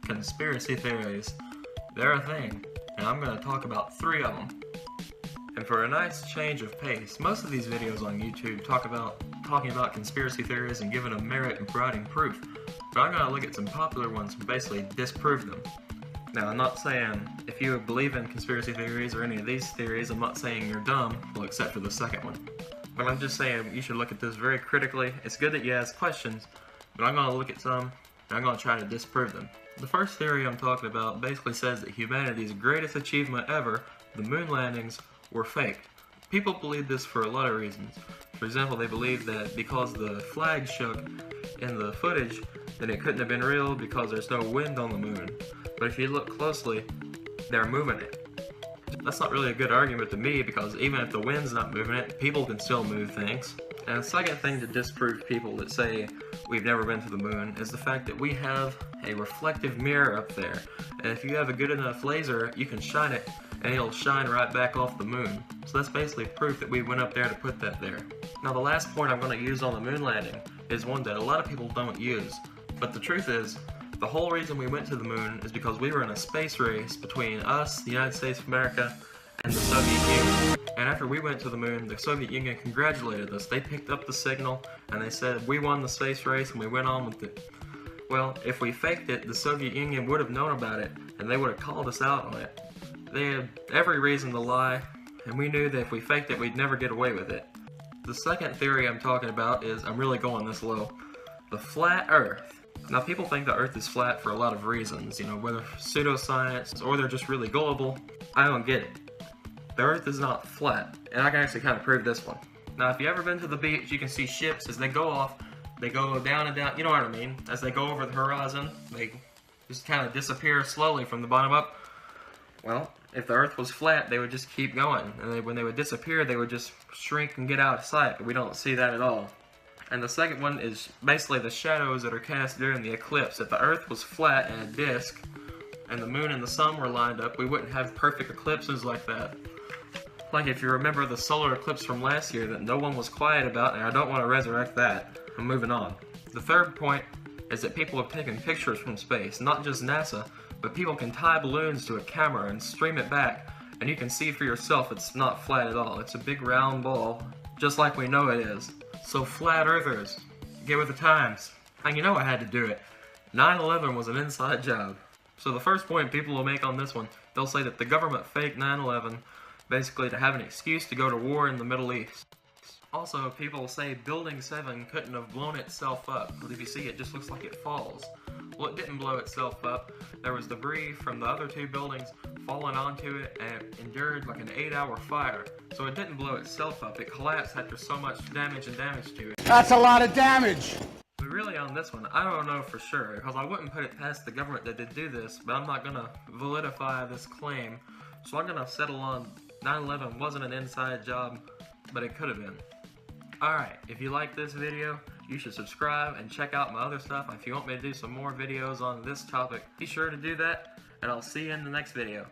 conspiracy theories. They're a thing, and I'm going to talk about 3 of them. And for a nice change of pace, most of these videos on YouTube talking about conspiracy theories and giving them merit and providing proof. But I'm going to look at some popular ones and basically disprove them. Now, I'm not saying if you believe in conspiracy theories or any of these theories, I'm not saying you're dumb, well, except for the second one. But I'm just saying you should look at this very critically. It's good that you ask questions, but I'm going to look at some and I'm going to try to disprove them. The first theory I'm talking about basically says that humanity's greatest achievement ever, the moon landings, were faked. People believe this for a lot of reasons. For example, they believe that because the flag shook in the footage, then it couldn't have been real because there's no wind on the moon. But if you look closely, they're moving it. That's not really a good argument to me, because even if the wind's not moving it, people can still move things. And the second thing to disprove people that say we've never been to the moon is the fact that we have a reflective mirror up there. And if you have a good enough laser, you can shine it and it'll shine right back off the moon. So that's basically proof that we went up there to put that there. Now the last point I'm going to use on the moon landing is one that a lot of people don't use. But the truth is, the whole reason we went to the moon is because we were in a space race between us, the United States of America, and the Soviet Union. And after we went to the moon, the Soviet Union congratulated us. They picked up the signal and they said we won the space race and we went on with it. Well, if we faked it, the Soviet Union would have known about it and they would have called us out on it. They had every reason to lie, and we knew that if we faked it, we'd never get away with it. The second theory I'm talking about is, I'm really going this low, the flat Earth. Now, people think the Earth is flat for a lot of reasons, you know, whether pseudoscience or they're just really gullible. I don't get it. The Earth is not flat, and I can actually kind of prove this one. Now, if you've ever been to the beach, you can see ships as they go off, they go down and down, you know what I mean? As they go over the horizon, they just kind of disappear slowly from the bottom up. Well, if the Earth was flat, they would just keep going, and when they would disappear, they would just shrink and get out of sight, but we don't see that at all. And the second one is basically the shadows that are cast during the eclipse. If the Earth was flat and a disk, and the moon and the sun were lined up, we wouldn't have perfect eclipses like that. Like if you remember the solar eclipse from last year that no one was quiet about, and I don't want to resurrect that. I'm moving on. The third point is that people have taken pictures from space, not just NASA, but people can tie balloons to a camera and stream it back, and you can see for yourself it's not flat at all. It's a big round ball, just like we know it is. So flat earthers, get with the times. And you know I had to do it. 9/11 was an inside job. So the first point people will make on this one, they'll say that the government faked 9/11 basically to have an excuse to go to war in the Middle East. Also, people say Building 7 couldn't have blown itself up, but if you see it just looks like it falls. Well, it didn't blow itself up. There was debris from the other 2 buildings falling onto it, and it endured like an 8-hour fire. So it didn't blow itself up. It collapsed after so much damage to it. That's a lot of damage! But really on this one, I don't know for sure, because I wouldn't put it past the government that did do this, but I'm not going to validify this claim. So I'm going to settle on 9/11 wasn't an inside job, but it could have been. Alright, if you like this video, you should subscribe and check out my other stuff. If you want me to do some more videos on this topic, be sure to do that, and I'll see you in the next video.